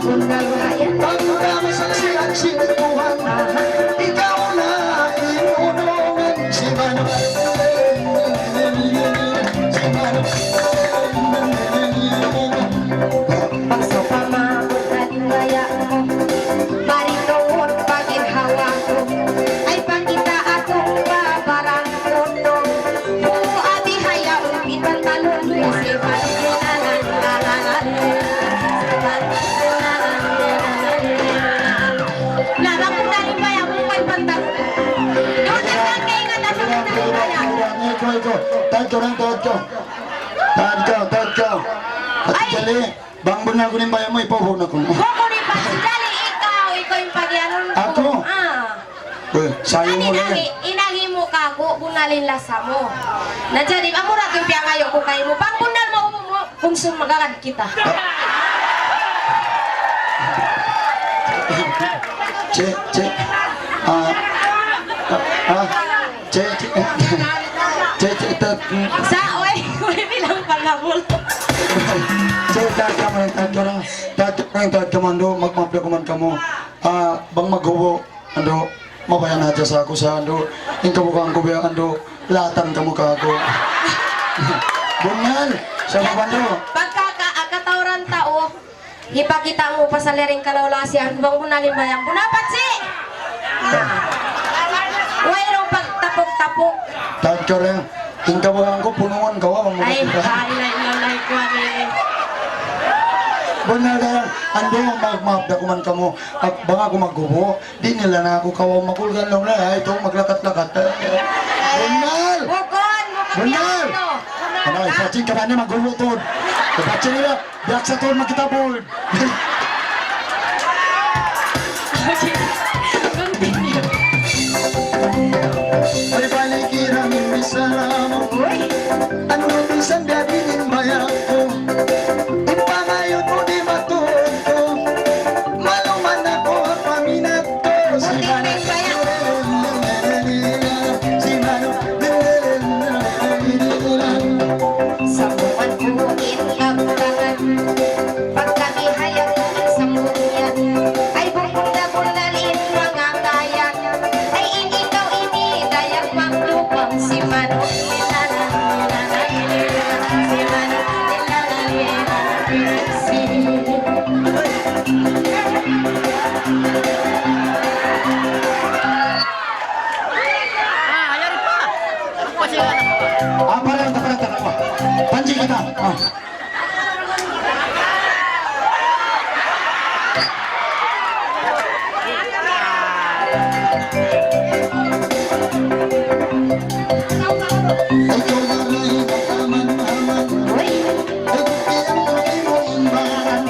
bunal bayan. Pagkama saksihan sinutuhan, ikaw na inunungan. Si Manong si Manong Bangsa pamabot na dinaya mo, maritoon paginhawa ko, ay pagkita atong babarang kono. Buo abi hayaon ipantalon, kasi larang mo na rin ba yung may pantalon? Yung nagkang kayo nga nasa mo na rin ba yan? ito. Tahad ka. At jali, bangbon na ko ng bayan mo, ipahog na ko. Boko ni Pasidali, ikaw yung pagyanon ko. Ako? Sayang mo lang yan. Inagi mo ka ko, bunalin lasa mo. Nandiyan, amura yung piyangayo ko kayo mo. Pang bunal mo, kung saan magagad kita. Che. Sa, oy, bilang pangabol. Tahad ka man do, magmapya ko man ka mo. Bang maghubo, ando, mabayan natin sa ako sa ando, yung kabukang ko ba, ando, latan ka mo ka ako. Bungal, sa mabando. Pagkakatauran tao, ipakita mo pa sa lering kalawlasian, bang bunalin ba yan? Bunapat si! Wairong pagtapok-tapok. Tahad ka rin, yung kabukang ko, punuan ka wa, Ay, lalay ko rin. Bungal na, ando, magmapya ko man ka mo, at baka ako maghubo, di nila na ako kawaw makulgan lang na, ito, maglakat-lakat. Bungal! Bukon, Bungal! Ano, ipatsin ka ba niya maghubo to? Ipatsin nila, biyak sa to, magkitabol. May palikiran may salamo, ano minsan gabinin maya ko, ipangayon mo di matuon ko, maluman ako at paminat ko. Si Manong si Manong Sambukan ko inkabtangan, pagkabihayang sambuyan, ay bukong-dabunalin mga kayan, ay ikaw ini dayak maglupang si Manong si Manong parang panji kita. Ay kumaray makaman-maman, ay kutiyang mulay mo imbahan,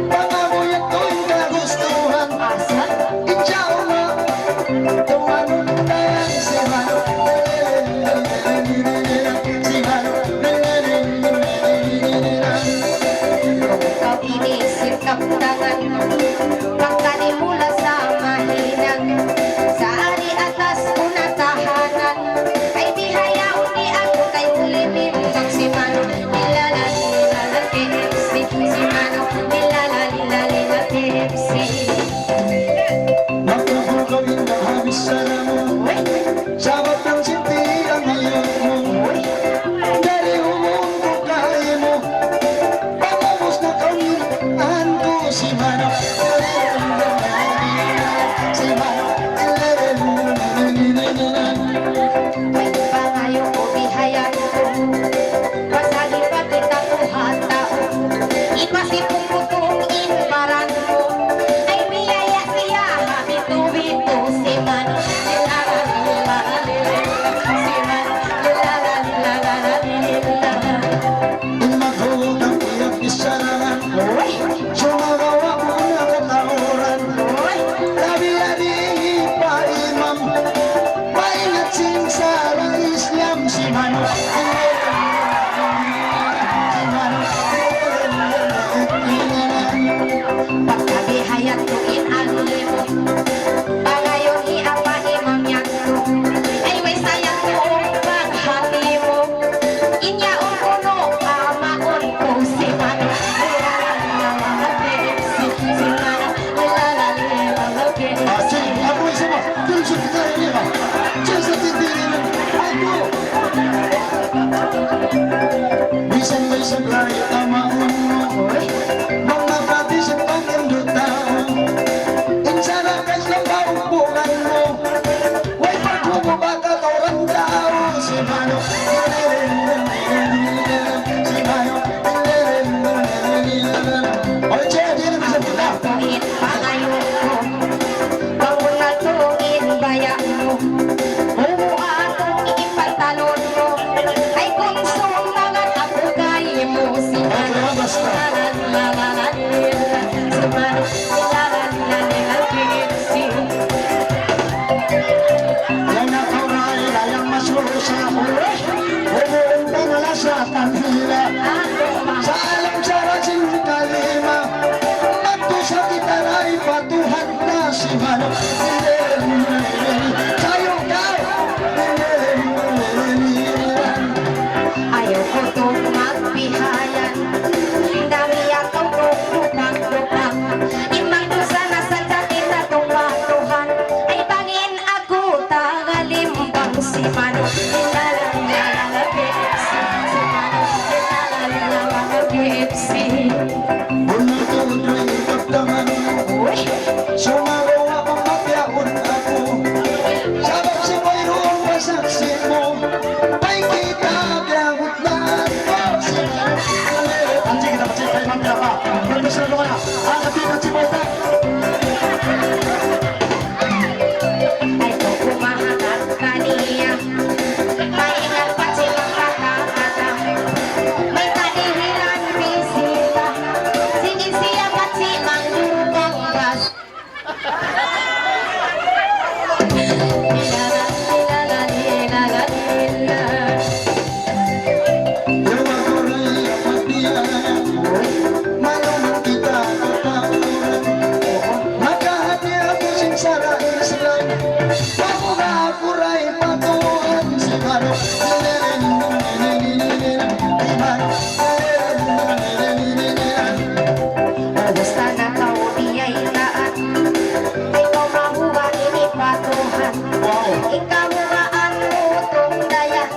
pangamuyak ko'y kagustuhan, ityaw mo, tumanong tayan si Manong. Ikaw inisip kaptangan, pagkanimula sa mahinag, sa ari atas unatahanan, ay di hayaon di ako kay ulimimbang si Manong nilalalilalan KFC, si Manong nilalalilalan KFC. Magkakagawin ng habis sa ramo, sabat ng sinti ang hayag mo, dari humong ko kaya mo, pangubos na kawilaan ko si Manong. Si Manong. May pangayo ko bihayan ko, pasagi pa kita ko hatao, ipasipong putong inparan mo, ay biyaya siya habito-bito si Manong si Manong Maghuhod ang iyak isarangan, sumagawa mo na katauran, labi-labi ipaimam, paingat sing sa Islam si Manong. Si Manong. patuhan na si Manong. Tayo ka! Ayaw ko tong magbihayan. Dami atong lupang-lupang. Imang ko sana sa dati na tong patuhan. Ay bangin ako tagalimbang si Mano. Nilalang KFC. Si Mano. Nilalang KFC. Unang tuloy kaptangan mo. Uy! Sumaraw akong mapyaon ako. Sabang si mayroong masaksi mo. Ay kita biyawit na ako. Anjing kita pacik kay mamaya pa. Berdos na lumana. Ang katikat si Bota. Ay ko kumahanap kaniya. Maingat pa si makakakata. May kadihilan bisita. Sinisiya pa si Mangdugang Gas. Yung ako'y kapatiyan. Manong kita katakuran. Makahati ako sinsara Islam. Ako nga ako'y patuhan si Manong. Ay Manong. Basta na kau biyay taan. Ay ko mahuwa ini patuhan. Wow. Ikaw maan mo tong daya.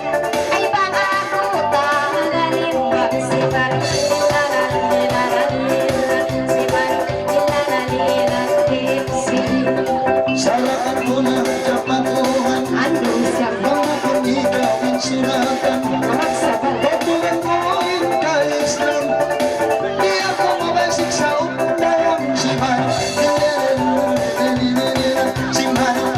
Ay bang ako tagalimbang si Mano. Si Mano. Tipsy. Saraan ko na kapatuhan. Ando siya Mga kung ikaw ang suratan. magsabay. Patuhan mo yung ka-Islam. Di ako mabasik sa upulayang si Manong. Si Manong.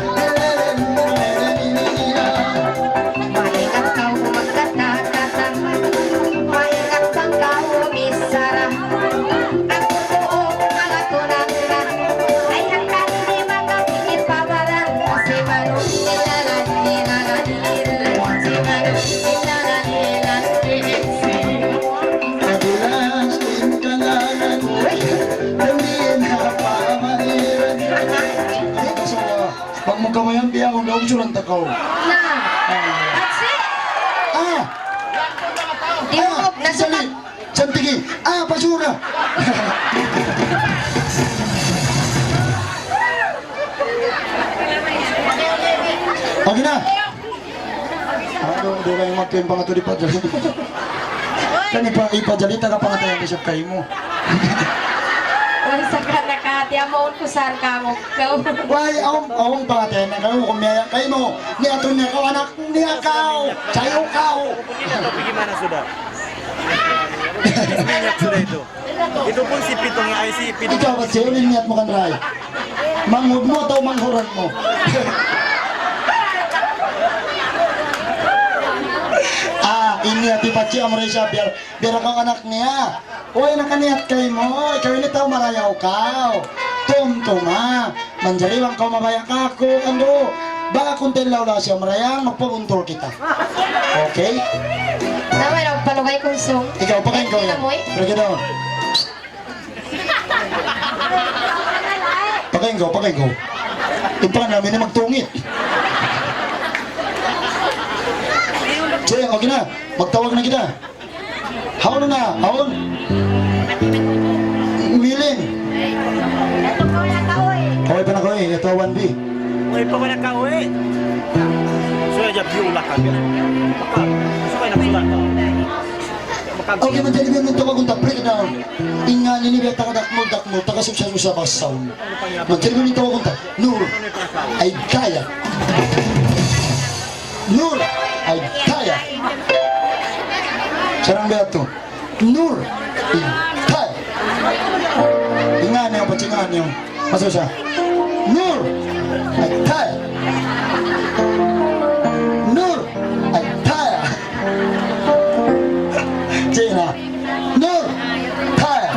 Maingat kau magkata-kata. Maingat bang kau misara. Ako tuong mga tunang na. Ay hanggang di makapikit pabaran. Si Mano, nilalan. Si Mano, nilalan. Madalas din kalanan. Damihan na pamahiran. Ay, kaso pag magkamayan, di ako daw sulang takaw. Na, that's it. Ah! Di mo, nasukat. Santigi! Ah, basura! Okay na! Ano, doon lang yung magkayong pangato di Padre. Kan ipajalita ka pangatay ang isip kayo mo. Unsa ka nakati amon ko sar ka mo. Why, awang pangatay na kayo, kumiyaya kayo mo. Niyato niya kaw, anak niya kaw, sayo kaw. Gimana sudah? Minyak sudah itu. Itu pun si pitongnya ay si pitong. Ikaw, ba't sa'yo ninyat mo kan ray? Manghud mo atau manghuran mo? Ini hati paci amray siya, biar kang anak niya. Uy, nakaniat kay mo, ikaw ini tao marayaw ka. Tumtuma, manjariwang kau mabayak ako, ando. Baka kuntin lawla siya marayang, magpabuntol kita. Okay? Naway raw palugay kong song. Ikaw, pakain ko yan. Pergi daw. Pakain ko, pakain ko. Ipa namin na magtungit. Sige, okay na. Magtawag na kita. Haon na, haon. Milin. Okay pa na ko eh. Ito 1B. May pa wala ka uwi. Sudah jab diulah kan. Maka suka nak sulat. Maka Okay, madali mo nito kung tapre ka daw. Ingan ini biya takadakmo, takasubsa-subsa pa sound. Madali mo nito kung ta. Nur, ay kaya. Nur, ay kaya. Sarang biya to. Nur, ay kaya. Ingan niyo, pacingan niyo. Masuk siya. Nur, ay kaya. Nur, ay kaya. Cina, Nur, kaya.